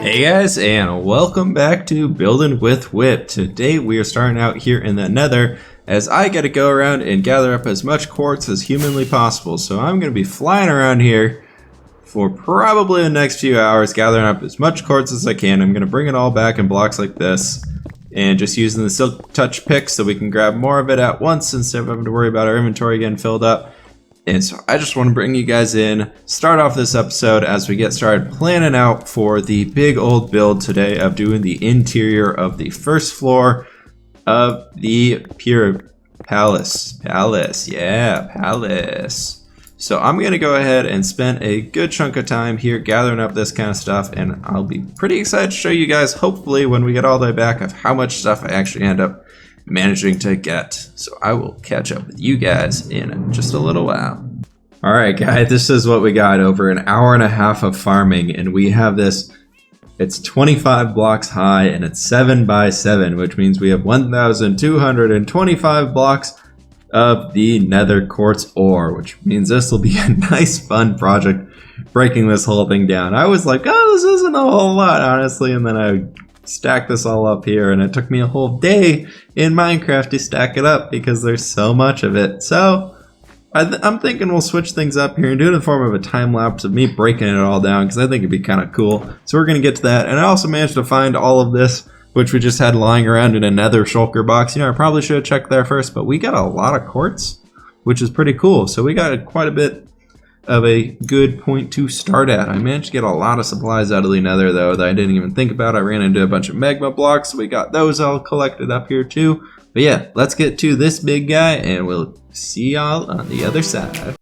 Hey guys, and welcome back to Building with Whip. Today we are starting out here in the Nether as I get to go around and gather up as much quartz as humanly possible. So I'm going to be flying around here for probably the next few hours, gathering up as much quartz as I can. I'm going to bring it all back in blocks like this and just using the Silk Touch pick so we can grab more of it at once instead of having to worry about our inventory getting filled up. And so I just want to bring you guys in, start off this episode as we get started planning out for the big old build today of doing the interior of the first floor of the Palace. So I'm going to go ahead and spend a good chunk of time here gathering up this kind of stuff, and I'll be pretty excited to show you guys, hopefully, when we get all the way back, of how much stuff I actually end up managing to get. So I will catch up with you guys in just a little while. Alright guys, this is what we got over an hour and a half of farming, and we have this. It's 25 blocks high and it's 7 by 7, which means we have 1,225 blocks of the nether quartz ore, which means this will be a nice fun project breaking this whole thing down. I was like, oh, this isn't a whole lot, honestly, and then I stack this all up here, and it took me a whole day in Minecraft to stack it up because there's so much of it. So I'm thinking we'll switch things up here and do it in the form of a time lapse of me breaking it all down, because I think it'd be kind of cool. So we're going to get to that, and I also managed to find all of this, which we just had lying around in a nether shulker box. You know, I probably should have checked there first, but we got a lot of quartz, which is pretty cool. So we got quite a bit of a good point to start at. I managed to get a lot of supplies out of the nether, though, that I didn't even think about. I ran into a bunch of magma blocks, so we got those all collected up here too. But yeah, let's get to this big guy, and we'll see y'all on the other side.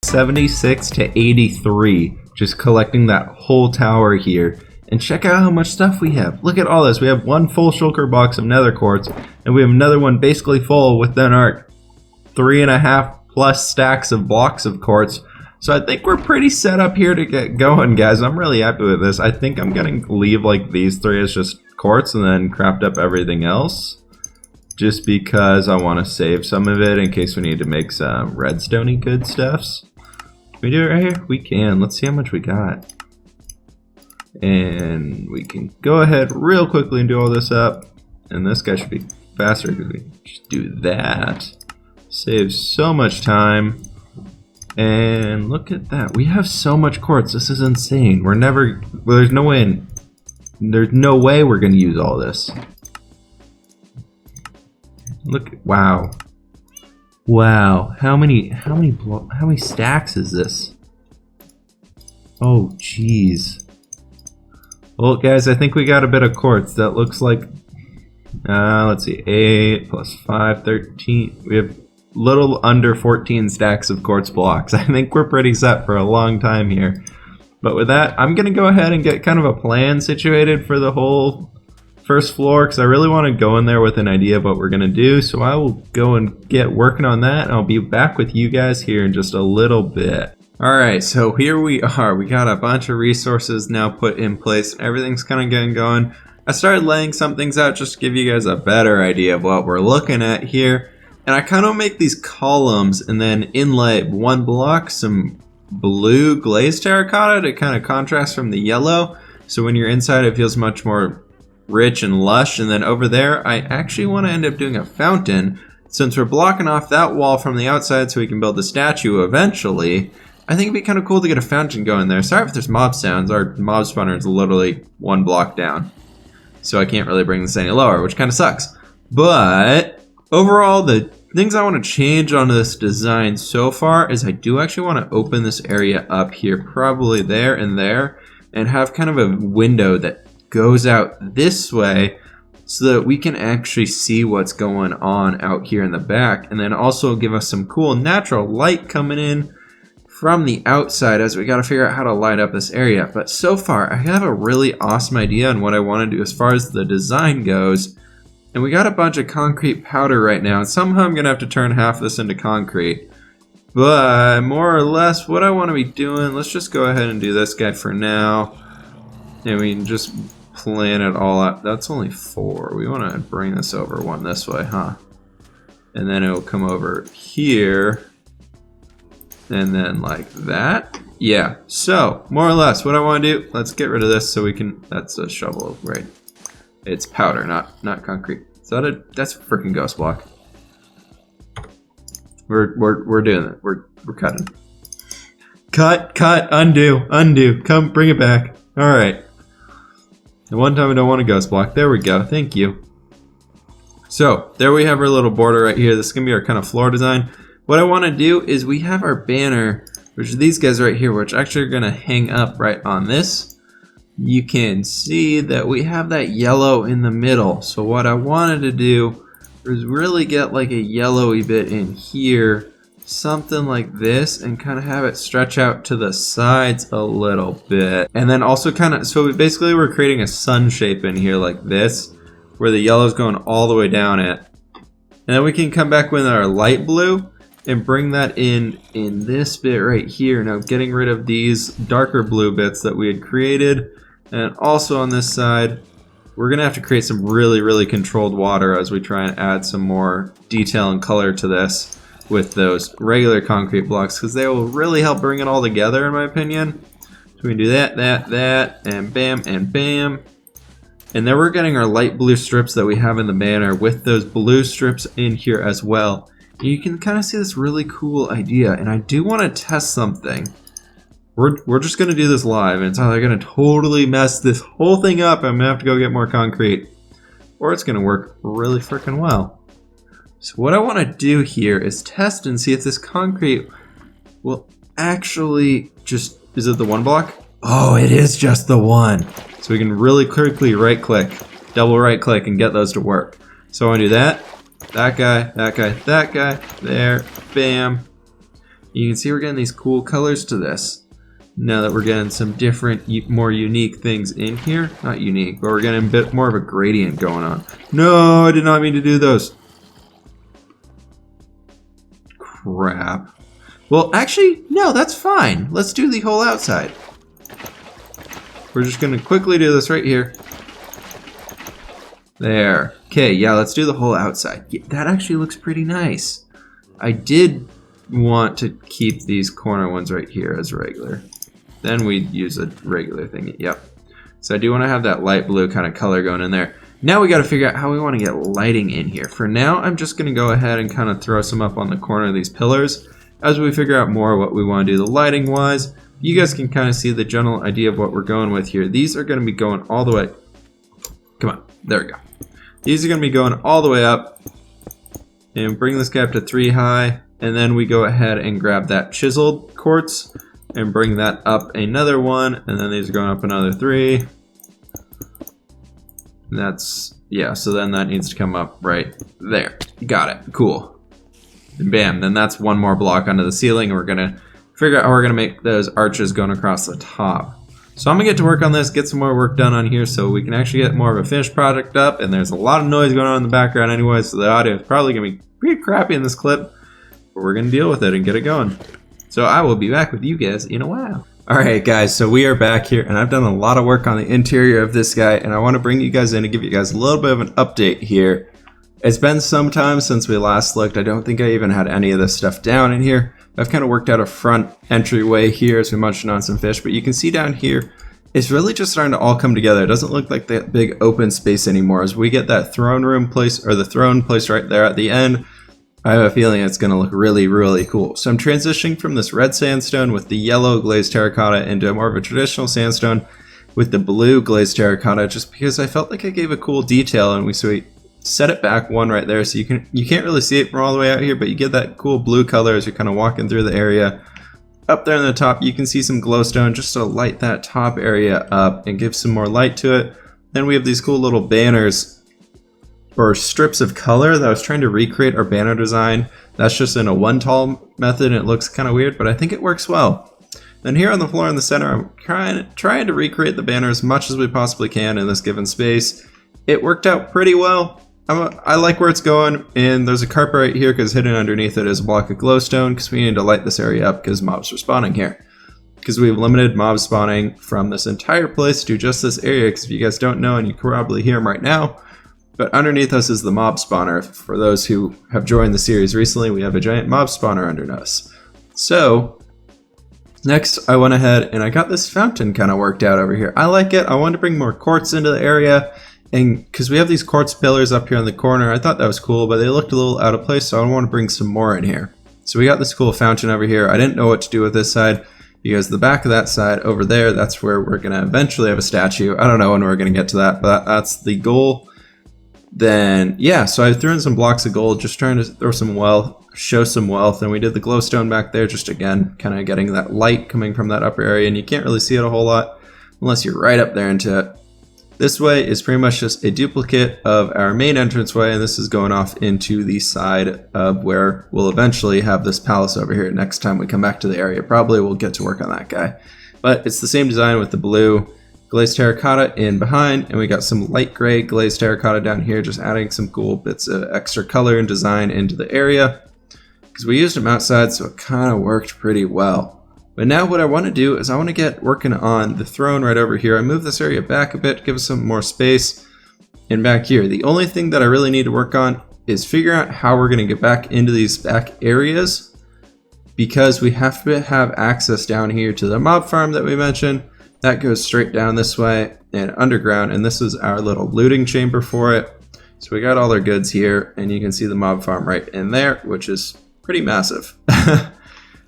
$76 to $83, just collecting that whole tower here. And check out how much stuff we have. Look at all this. We have one full shulker box of nether quartz, and we have another one basically full with then our 3.5 plus stacks of blocks of quartz. So I think we're pretty set up here to get going, guys. I'm really happy with this. I think I'm gonna leave like these three as just quartz and then craft up everything else, just because I want to save some of it in case we need to make some redstone-y good stuffs. Can we do it right here? We can. Let's see how much we got. And we can go ahead real quickly and do all this up. And this guy should be faster because we can just do that. Saves so much time. And look at that. We have so much quartz. This is insane. We're never... Well, there's no way we're going to use all this. Look, wow. Wow, how many stacks is this? Oh, jeez. Well, guys, I think we got a bit of quartz. That looks like, let's see, 8 plus 5, 13. We have little under 14 stacks of quartz blocks. I think we're pretty set for a long time here. But with that, I'm going to go ahead and get kind of a plan situated for the whole first floor, because I really want to go in there with an idea of what we're going to do. So I will go and get working on that, and I'll be back with you guys here in just a little bit. Alright, so here we are. We got a bunch of resources now put in place. Everything's kind of getting going. I started laying some things out just to give you guys a better idea of what we're looking at here. And I kind of make these columns and then inlay one block some blue glazed terracotta to kind of contrast from the yellow. So when you're inside, it feels much more rich and lush. And then over there, I actually want to end up doing a fountain. Since we're blocking off that wall from the outside so we can build the statue eventually, I think it'd be kind of cool to get a fountain going there. Sorry if there's mob sounds. Our mob spawner is literally one block down. So I can't really bring this any lower, which kind of sucks. But overall, the things I want to change on this design so far is I do actually want to open this area up here, probably there, and have kind of a window that goes out this way so that we can actually see what's going on out here in the back, and then also give us some cool natural light coming in from the outside as we got to figure out how to light up this area. But so far, I have a really awesome idea on what I want to do as far as the design goes. And we got a bunch of concrete powder right now, and somehow I'm going to have to turn half this into concrete. But more or less what I want to be doing, let's just go ahead and do this guy for now. And we can just plan it all out. That's only 4. We want to bring this over one this way, huh? And then it'll come over here. And then like that. Yeah, so more or less what I want to do, let's get rid of this so we can, that's a shovel, right? It's powder, not concrete. Is that that's a freaking ghost block. We're doing it. We're cutting. Cut, undo. Come, bring it back. All right. The one time I don't want a ghost block. There we go. Thank you. So there we have our little border right here. This is gonna be our kind of floor design. What I want to do is we have our banner, which are these guys right here, which actually are gonna hang up right on this. You can see that we have that yellow in the middle. So what I wanted to do is really get like a yellowy bit in here, something like this, and kind of have it stretch out to the sides a little bit. And then also kind of, so basically we're creating a sun shape in here like this, where the yellow is going all the way down it. And then we can come back with our light blue and bring that in this bit right here. Now getting rid of these darker blue bits that we had created. And also on this side, we're gonna have to create some really controlled water as we try and add some more detail and color to this with those regular concrete blocks, because they will really help bring it all together in my opinion. So we can do that, and bam, and bam. And then we're getting our light blue strips that we have in the banner with those blue strips in here as well. You can kind of see this really cool idea, and I do want to test something. We're just going to do this live, and it's either going to totally mess this whole thing up, I'm going to have to go get more concrete, or it's going to work really freaking well. So what I want to do here is test and see if this concrete will actually just, is it the one block? Oh, it is just the one. So we can really quickly right click, double right click, and get those to work. So I want to do that. That guy, there, bam. You can see we're getting these cool colors to this. Now that we're getting some different, more unique things in here. Not unique, but we're getting a bit more of a gradient going on. No, I did not mean to do those. Crap. Well, actually, no, that's fine. Let's do the whole outside. We're just gonna quickly do this right here. There. Okay, yeah, let's do the whole outside. Yeah, that actually looks pretty nice. I did want to keep these corner ones right here as regular. Then we'd use a regular thing. Yep. So I do want to have that light blue kind of color going in there. Now we got to figure out how we want to get lighting in here. For now, I'm just going to go ahead and kind of throw some up on the corner of these pillars as we figure out more what we want to do the lighting wise. You guys can kind of see the general idea of what we're going with here. These are going to be going all the way. Come on. There we go. These are going to be going all the way up and bring this guy up to 3 high. And then we go ahead and grab that chiseled quartz and bring that up another one. And then these are going up another 3. And that's, yeah, so then that needs to come up right there. Got it. Cool. And bam, then that's one more block onto the ceiling. And we're going to figure out how we're going to make those arches going across the top. So I'm going to get to work on this, get some more work done on here so we can actually get more of a finished project up. And there's a lot of noise going on in the background anyway, so the audio is probably going to be pretty crappy in this clip. But we're going to deal with it and get it going. So I will be back with you guys in a while. Alright guys, so we are back here and I've done a lot of work on the interior of this guy and I want to bring you guys in and give you guys a little bit of an update here. It's been some time since we last looked. I don't think I even had any of this stuff down in here. I've kind of worked out a front entryway here as we munching on some fish, but you can see down here it's really just starting to all come together. It doesn't look like that big open space anymore. As we get that throne room place, or the throne place right there at the end, I have a feeling it's going to look really, really cool. So I'm transitioning from this red sandstone with the yellow glazed terracotta into more of a traditional sandstone with the blue glazed terracotta, just because I felt like I gave a cool detail, and we set it back one right there, so you can't really see it from all the way out here, but you get that cool blue color as you're kind of walking through the area. Up there on the top, you can see some glowstone just to light that top area up and give some more light to it. Then we have these cool little banners or strips of color that I was trying to recreate our banner design. That's just in a one tall method and it looks kind of weird, but I think it works well. Then here on the floor in the center, I'm trying to recreate the banner as much as we possibly can in this given space. It worked out pretty well. I like where it's going, and there's a carpet right here because hidden underneath it is a block of glowstone because we need to light this area up because mobs are spawning here. Because we've limited mob spawning from this entire place to just this area, because if you guys don't know, and you can probably hear them right now, but underneath us is the mob spawner. For those who have joined the series recently, we have a giant mob spawner under us. So next I went ahead and I got this fountain kind of worked out over here. I like it. I wanted to bring more quartz into the area, and because we have these quartz pillars up here in the corner, I thought that was cool, but they looked a little out of place, so I want to bring some more in here. So we got this cool fountain over here. I didn't know what to do with this side, because the back of that side over there, that's where we're going to eventually have a statue. I don't know when we're going to get to that, but that's the goal. Then, yeah, so I threw in some blocks of gold, just trying to throw some wealth, show some wealth, and we did the glowstone back there, just again, kind of getting that light coming from that upper area, and you can't really see it a whole lot unless you're right up there into it. This way is pretty much just a duplicate of our main entranceway, and this is going off into the side of where we'll eventually have this palace over here next time we come back to the area. Probably we'll get to work on that guy. But it's the same design with the blue glazed terracotta in behind, and we got some light gray glazed terracotta down here, just adding some cool bits of extra color and design into the area. Because we used them outside, so it kind of worked pretty well. But now what I want to do is I want to get working on the throne right over here. I moved this area back a bit, give us some more space. And back here, the only thing that I really need to work on is figure out how we're going to get back into these back areas, because we have to have access down here to the mob farm that we mentioned. That goes straight down this way and underground, and this is our little looting chamber for it. So we got all our goods here, and you can see the mob farm right in there, which is pretty massive.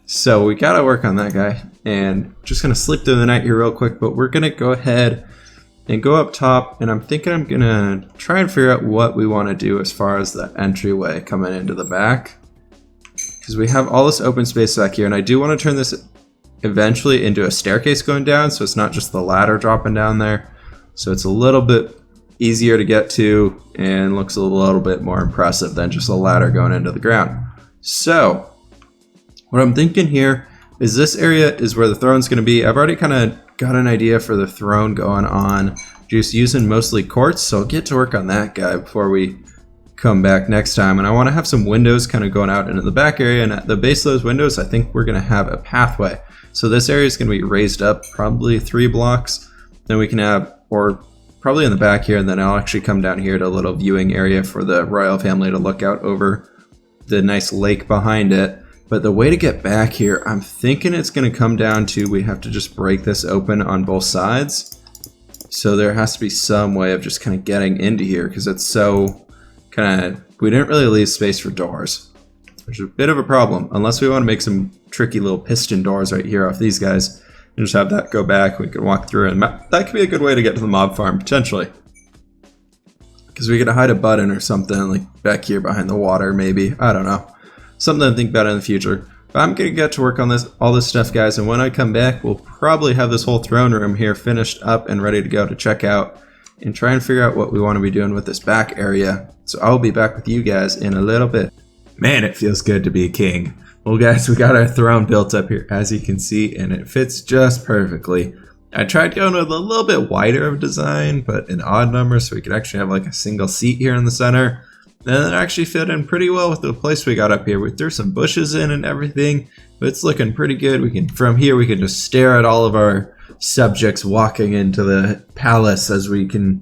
So we gotta work on that guy, and just gonna sleep through the night here real quick, but we're gonna go ahead and go up top, and I'm thinking I'm gonna try and figure out what we want to do as far as the entryway coming into the back, because we have all this open space back here, and I do want to turn this eventually into a staircase going down, so it's not just the ladder dropping down there, so it's a little bit easier to get to and looks a little bit more impressive than just a ladder going into the ground. So what I'm thinking here is this area is where the throne's going to be. I've already kind of got an idea for the throne going on, just using mostly quartz, so I'll get to work on that guy before we come back next time. And I want to have some windows kind of going out into the back area, and at the base of those windows I think we're going to have a pathway. So this area is going to be raised up probably 3 blocks. Then we can have, or probably in the back here, and then I'll actually come down here to a little viewing area for the royal family to look out over the nice lake behind it. But the way to get back here, I'm thinking it's going to come down to we have to just break this open on both sides. So there has to be some way of just kind of getting into here, because it's so kind of, we didn't really leave space for doors, which is a bit of a problem, unless we want to make some tricky little piston doors right here off these guys and just have that go back. We can walk through, and that could be a good way to get to the mob farm potentially, because we could hide a button or something like back here behind the water, maybe. I don't know. Something to think about in the future. But I'm going to get to work on all this stuff, guys, and when I come back, we'll probably have this whole throne room here finished up and ready to go to check out and try and figure out what we want to be doing with this back area. So I'll be back with you guys in a little bit. Man, it feels good to be a king. Well, guys, we got our throne built up here, as you can see, and it fits just perfectly. I tried going with a little bit wider of design, but an odd number, so we could actually have like a single seat here in the center. And it actually fit in pretty well with the place we got up here. We threw some bushes in and everything, but it's looking pretty good. From here we can just stare at all of our subjects walking into the palace as we can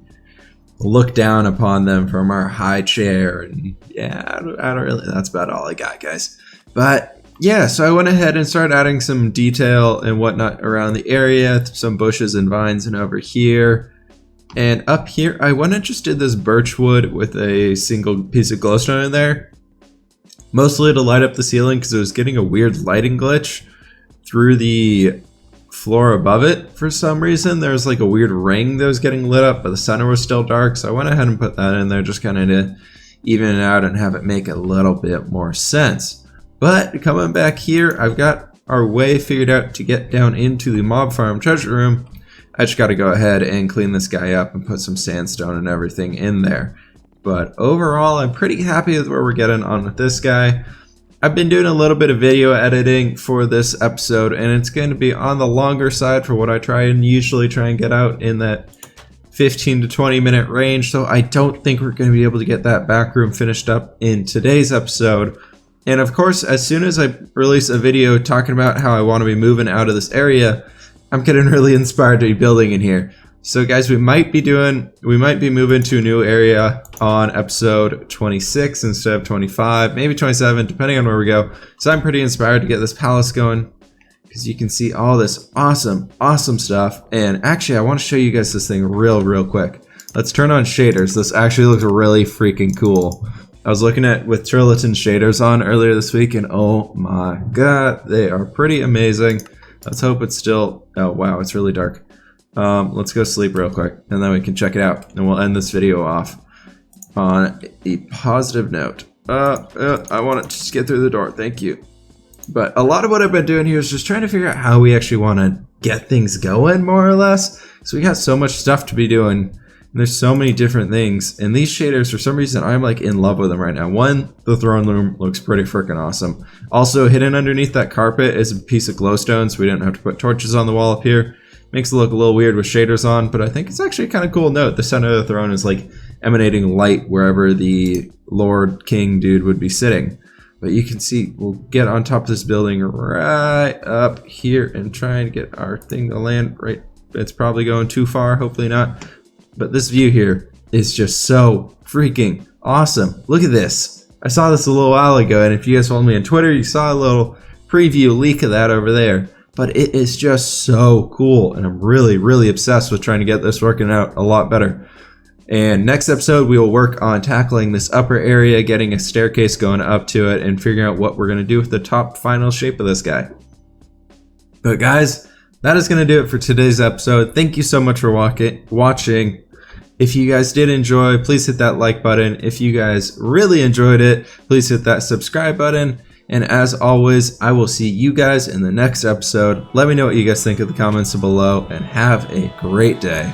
look down upon them from our high chair. And yeah, I don't really, that's about all I got, guys. But yeah, so I went ahead and started adding some detail and whatnot around the area, some bushes and vines and over here. And up here, I went and just did this birch wood with a single piece of glowstone in there. Mostly to light up the ceiling because it was getting a weird lighting glitch through the floor above it for some reason. There was like a weird ring that was getting lit up, but the center was still dark. So I went ahead and put that in there just kind of to even it out and have it make a little bit more sense. But coming back here, I've got our way figured out to get down into the mob farm treasure room. I just got to go ahead and clean this guy up and put some sandstone and everything in there. But overall, I'm pretty happy with where we're getting on with this guy. I've been doing a little bit of video editing for this episode, and it's going to be on the longer side for what I usually try and get out in that 15 to 20 minute range. So I don't think we're going to be able to get that back room finished up in today's episode. And of course, as soon as I release a video talking about how I want to be moving out of this area, I'm getting really inspired to be building in here. So guys, we might be moving to a new area on episode 26 instead of 25, maybe 27, depending on where we go. So I'm pretty inspired to get this palace going because you can see all this awesome stuff. And actually, I want to show you guys this thing real quick. Let's turn on shaders. This actually looks really freaking cool. I was looking at with Turleton shaders on earlier this week, and oh my god, they are pretty amazing. Let's hope it's still, oh wow, it's really dark. Let's go sleep real quick, and then we can check it out, and we'll end this video off on a positive note. I want to just get through the door, thank you. But a lot of what I've been doing here is just trying to figure out how we actually want to get things going, more or less. So we got so much stuff to be doing, and there's so many different things, and these shaders, for some reason, I'm like in love with them right now. One, the throne room looks pretty freaking awesome. Also, hidden underneath that carpet is a piece of glowstone, so we didn't have to put torches on the wall up here. Makes it look a little weird with shaders on, but I think it's actually kind of cool. Note, the center of the throne is like emanating light wherever the Lord King dude would be sitting. But you can see, we'll get on top of this building right up here and try and get our thing to land right. It's probably going too far, hopefully not. But this view here is just so freaking awesome. Look at this. I saw this a little while ago, and if you guys follow me on Twitter, you saw a little preview leak of that over there. But it is just so cool, and I'm really obsessed with trying to get this working out a lot better. And next episode, we will work on tackling this upper area, getting a staircase going up to it, and figuring out what we're going to do with the top final shape of this guy. But guys, that is going to do it for today's episode. Thank you so much for watching. If you guys did enjoy, please hit that like button. If you guys really enjoyed it, please hit that subscribe button. And as always, I will see you guys in the next episode. Let me know what you guys think in the comments below, and have a great day.